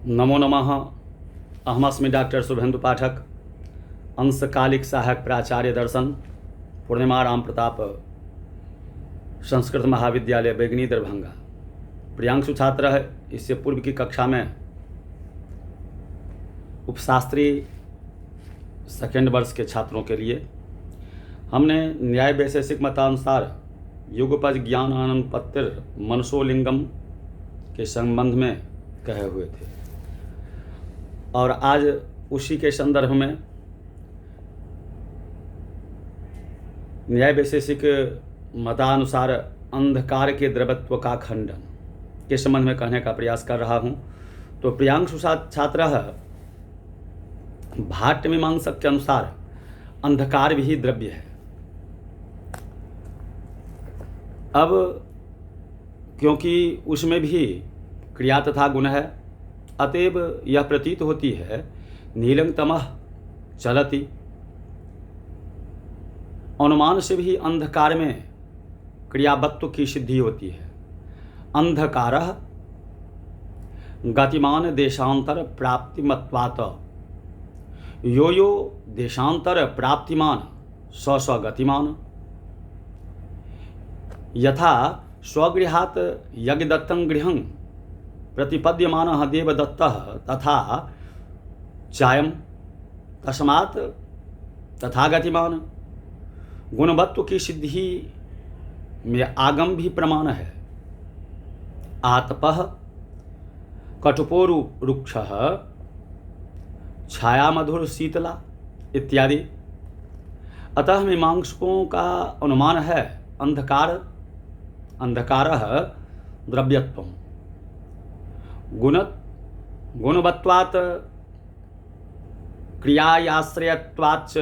नमो नमः। अहमस्मि डॉक्टर शुभेन्दु पाठक, अंशकालिक सहायक प्राचार्य दर्शन, पूर्णिमा राम प्रताप संस्कृत महाविद्यालय बेगनी दरभंगा। प्रियांशु छात्र है। इससे पूर्व की कक्षा में उपशास्त्री सेकेंड वर्ष के छात्रों के लिए हमने न्याय वैशेषिक मतानुसार युगपज ज्ञान आनंद पत्र मनसोलिंगम के संबंध में कहे हुए थे, और आज उसी के संदर्भ में न्याय वैशेषिक मतानुसार अंधकार के द्रवत्व का खंडन के संबंध में कहने का प्रयास कर रहा हूँ। तो प्रियांशु छात्र भाट्य मीमांसक के अनुसार अंधकार भी द्रव्य है। अब क्योंकि उसमें भी क्रिया तथा गुण है, अतएव यह प्रतीत होती है नीलं तमः चलति। अनुमान से भी अंधकार में क्रियावत्व की सिद्धि होती है। अंधकारः गतिमान देशांतर प्राप्तिमत्वात् यो यो देशांतर प्राप्तिमान स स गतिमान। यथा स्वगृहात् यज्ञदत्तं गृहं प्रतिपद्यमानः देवदत्तः तथा चायं तस्मात् तथा गतिमान। गुणवत्व की सिद्धि में आगम भी प्रमाण है। आतपः कठोपोरु रुक्षः छाया मधुर शीतला इत्यादि। अतः मीमांसकों का अनुमान है अंधकारः द्रव्यत्वम् गुणवत्वात् क्रियायाश्रयत्वाच्च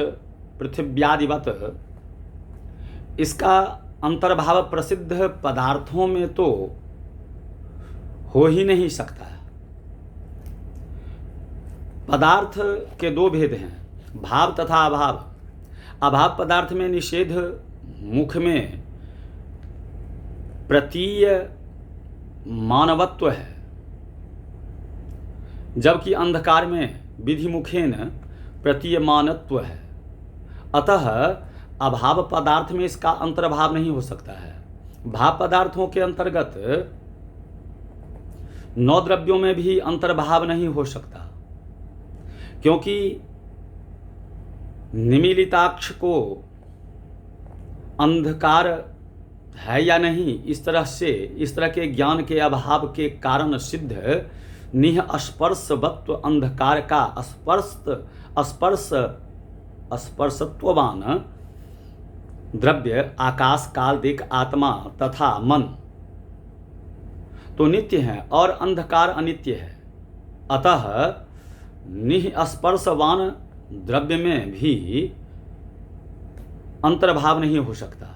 पृथिव्यादिवत्। इसका अंतर्भाव प्रसिद्ध पदार्थों में तो हो ही नहीं सकता। पदार्थ के दो भेद हैं, भाव तथा अभाव। अभाव पदार्थ में निषेध मुख में प्रतीय मानवत्व है, जबकि अंधकार में विधिमुखेन प्रतीयमानत्व है। अतः अभाव पदार्थ में इसका अंतर्भाव नहीं हो सकता है। भाव पदार्थों के अंतर्गत 9 द्रव्यों में भी अंतर्भाव नहीं हो सकता, क्योंकि निमीलिताक्ष को अंधकार है या नहीं, इस तरह के ज्ञान के अभाव के कारण सिद्ध निह स्पर्शवत्व अंधकार का स्पर्शत्ववान द्रव्य आकाश काल दिक् आत्मा तथा मन तो नित्य है और अंधकार अनित्य है। अतः निःस्पर्शवान द्रव्य में भी अंतर्भाव नहीं हो सकता।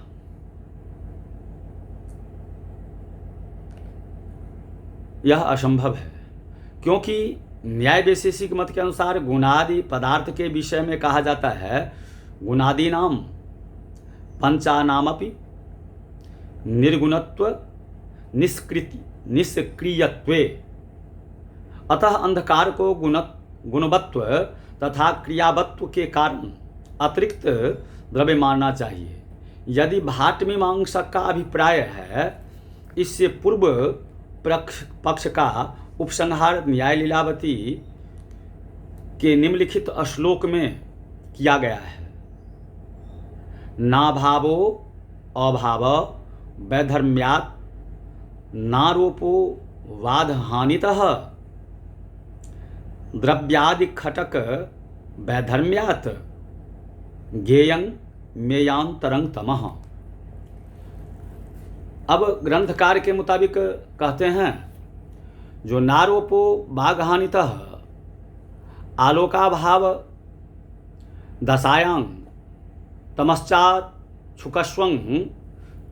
यह असंभव है, क्योंकि न्याय वैशेषिक मत के अनुसार गुणादि पदार्थ के विषय में कहा जाता है गुणादीनाम पंचानामपि निर्गुणत्व निष्क्रियत्वे। अतः अंधकार को गुणवत्व तथा क्रियावत्व के कारण अतिरिक्त द्रव्य मानना चाहिए। यदि भाट्य मीमांसक का अभिप्राय है, इससे पूर्व पक्ष का उपसंहार न्याय लीलावती के निम्नलिखित श्लोक में किया गया है। नाभावो अभाव वैधर्म्यात् नारोपो वादहानितः द्रव्यादि खटक वैधर्म्यात् ज्ञेयं मेयांतरं तमः। अब ग्रंथकार के मुताबिक कहते हैं, जो नारोपो बाघहानितः आलोकाभाव दशायां तमश्चाच्छुकस्वं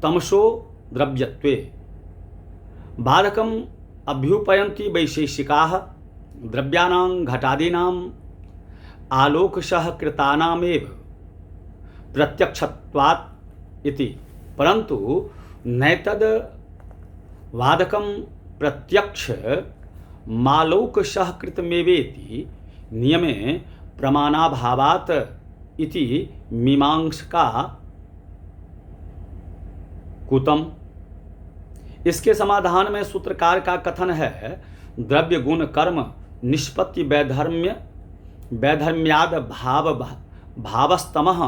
तमसो द्रव्यत्वे बाधकम् अभ्युपयन्ति वैशेषिकाः द्रव्याणां घटादीनां आलोकशः कृतानामेव प्रत्यक्षत्वात् इति। परंतु नैतद वादकम प्रत्यक्ष मालोक सहकृतमेवेति नियमे प्रमाणाभावात् इति मीमांसका कुतम। इसके समाधान में सूत्रकार का कथन है, द्रव्य गुण कर्म निष्पत्ति वैधर्म्याद भावस्तमः।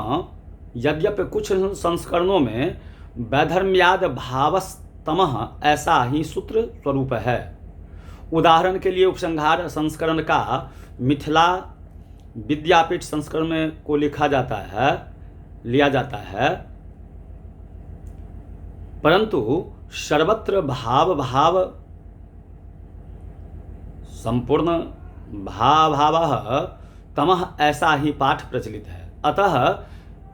यद्यपि कुछ संस्करणों में वैधर्म्याद भावस्तमः ऐसा ही सूत्र स्वरूप है। उदाहरण के लिए उपसंहार संस्करण का मिथिला विद्यापीठ संस्करण में को लिया जाता है, परंतु सर्वत्र भाव संपूर्ण भावः तमः ऐसा ही पाठ प्रचलित है। अतः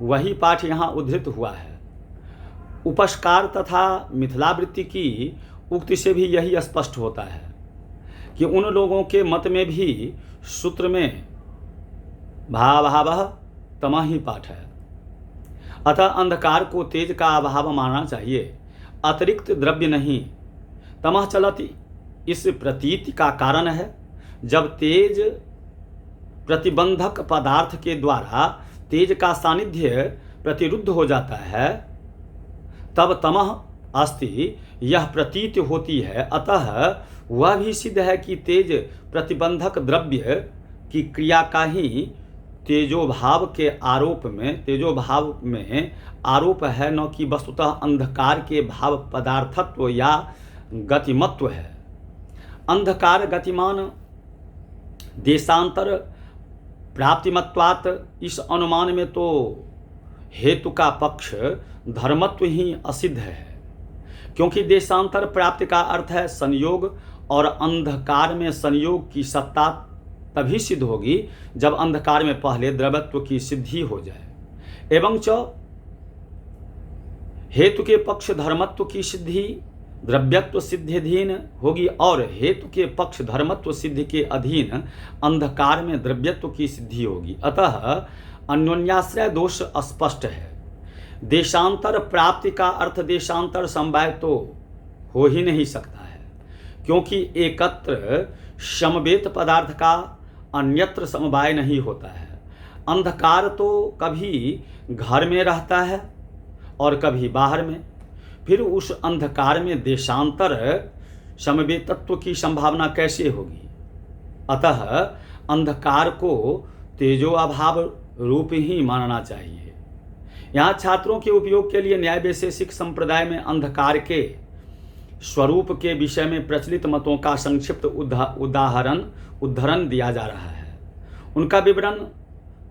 वही पाठ यहाँ उद्धृत हुआ है। उपस्कार तथा मिथिलावृत्ति की उक्ति से भी यही स्पष्ट होता है कि उन लोगों के मत में भी सूत्र में भावः तमः ही पाठ है। अतः अंधकार को तेज का अभाव मानना चाहिए, अतिरिक्त द्रव्य नहीं। तमः चलति इस प्रतीति का कारण है। जब तेज प्रतिबंधक पदार्थ के द्वारा तेज का सानिध्य प्रतिरुद्ध हो जाता है, तब तमः अस्ति यह प्रतीति होती है। अतः वह भी सिद्ध है कि तेज प्रतिबंधक द्रव्य की क्रिया का ही तेजोभाव में आरोप है, न कि वस्तुतः अंधकार के भाव पदार्थत्व या गतिमत्व है। अंधकार गतिमान देशांतर प्राप्तिमत्वात्, इस अनुमान में तो हेतु का पक्ष धर्मत्व ही असिद्ध है, क्योंकि देशांतर प्राप्ति का अर्थ है संयोग, और अंधकार में संयोग की सत्ता तभी सिद्ध होगी जब अंधकार में पहले द्रव्यत्व की सिद्धि हो जाए। एवं च हेतु के पक्ष धर्मत्व की सिद्धि द्रव्यत्व सिद्धिधीन होगी, और हेतु के पक्ष धर्मत्व सिद्धि के अधीन अंधकार में द्रव्यत्व की सिद्धि होगी। अतः अन्योन्याश्रय दोष स्पष्ट है। देशांतर प्राप्ति का अर्थ देशांतर समवाय तो हो ही नहीं सकता है, क्योंकि एकत्र समवेत पदार्थ का अन्यत्र समवाय नहीं होता है। अंधकार तो कभी घर में रहता है और कभी बाहर में, फिर उस अंधकार में देशांतर समवेतत्व की संभावना कैसे होगी। अतः अंधकार को तेजो अभाव रूप ही मानना चाहिए। यहाँ छात्रों के उपयोग के लिए न्याय वैशेषिक संप्रदाय में अंधकार के स्वरूप के विषय में प्रचलित मतों का संक्षिप्त उद्धरण दिया जा रहा है। उनका विवरण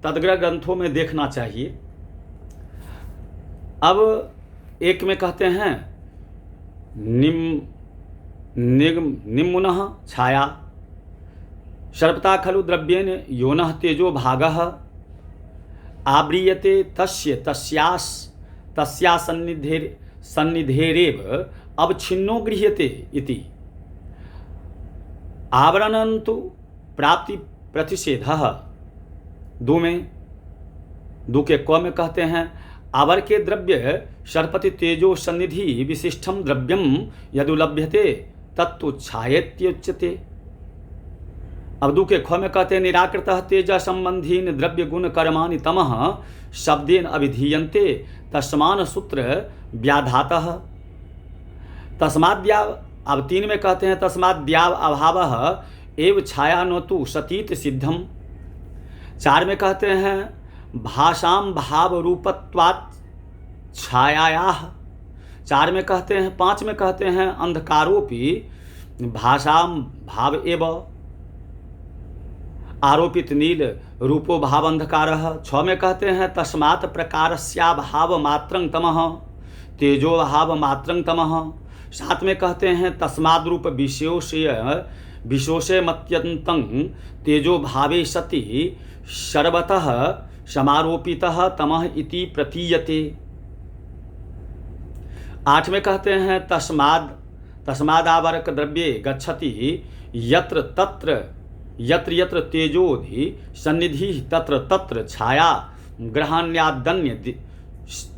तदग्र ग्रंथों में देखना चाहिए। अब एक में कहते हैं निम्मुनः छाया सर्वता खलु द्रव्येन योनः तेजो भागः आव्रियते तस्या सन्निधेरेव अवच्छिन्नो गृह्यते इति। आवरणन्तु प्राप्ति प्रतिषेधः। दो के क में कहते हैं आवर के द्रव्य सर्पति तेजो सन्निधि विशिष्टम द्रव्यम यदुलभ्यते तत्तु छायेत्युच्यते। अब दो के ख में कहते हैं निराकृतः तेज संबंधीन द्रव्य गुण कर्माणि तमः शब्देन अभिधीयन्ते तस्मान सूत्र व्याधातः तस्माद्याव। अब 3 में कहते हैं तस्माद्याव अभावः एव छाया न तु सतीत सिद्धम। 4 में कहते हैं भाषाम भाव रूपत्वात् छायायाः। 4 में कहते हैं 5 में कहते हैं अंधकारोपि भाषाम भाव एव आरोपित नील रूपो भाव अंधकारः। 6 में कहते हैं तस्मात् प्रकारस्या भाव मात्रं तमः तेजो भाव मात्रं तमः। 7 में कहते हैं तस्माद् रूप विशोषे मत्यन्तं तेजो भावे सति सर्वतः समारोपितः तमः इति प्रतीयते। 8 में कहते हैं तस्मादावरक द्रव्ये गच्छति यत्र यत्र तेजोधि सन्निधि तत्र तत्र छाया ग्रहण्यादन्य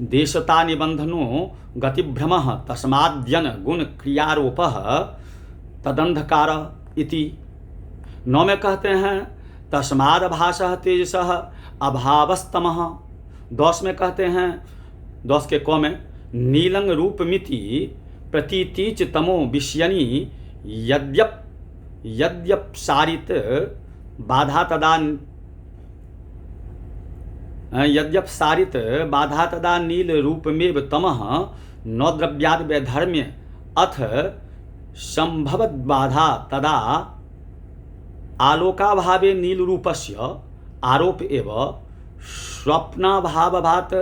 देशता निबंधनो गतिभ्रमः तस्माद्यन गुण क्रियारोपः तदंधकार इति। 9 में कहते हैं तस्माद् भासः तेजसः अभावस्तमः। 10 में कहते हैं 10 के क में नीलं रूपमिति प्रतीतिच तमो विषयनी यद्यप सारित बाधा तदा नील रूपमेव तमः न द्रव्याद वैधर्म्य अथ संभवद बाधा तदा आलोकाभावे नील रूपस्य आरोप एव स्वप्नाभात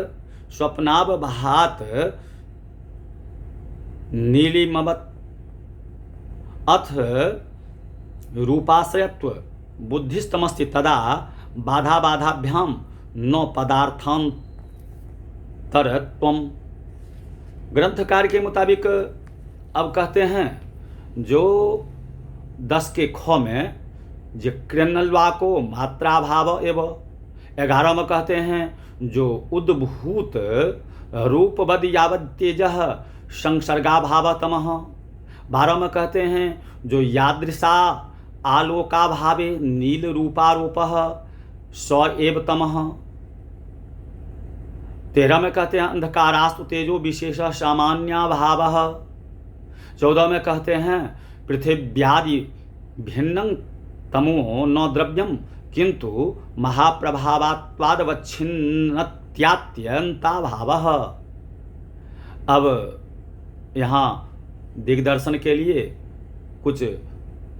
नीलिमवत् अथ रूपाश्रयत्व बुद्धिस्तमस्ति तदा बाधाभ्याम न पदार्थांतरत्वम्। ग्रंथकार के मुताबिक अब कहते हैं जो 10 के ख में जो कृणल्वा को मात्राभाव एवं 11 में कहते हैं जो उद्भूत रूपवद यावत् तेजः संसर्गाभाव तमः। 12 में कहते हैं जो यादृशा आलोकाभावे नील रूपारोपः स एव तमः। 13 में कहते हैं अंधकारास्तु तेजो विशेष सामान्याभावः। 14 में कहते हैं पृथिव्यादि भिन्नं तमो न द्रव्यम किंतु महाप्रभावात्वादवच्छिन्नत्यात्यंताभावः। अब यहाँ दिग्दर्शन के लिए कुछ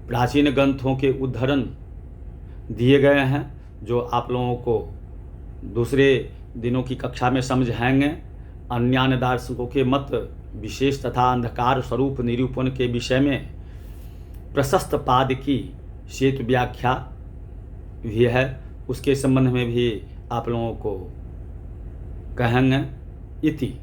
प्राचीन ग्रंथों के उद्धरण दिए गए हैं जो आप लोगों को दूसरे दिनों की कक्षा में समझाएंगे। अन्य दार्शनिकों के मत विशेष तथा अंधकार स्वरूप निरूपण के विषय में प्रशस्त पाद की शेत व्याख्या भी है, उसके संबंध में भी आप लोगों को कहेंगे इति।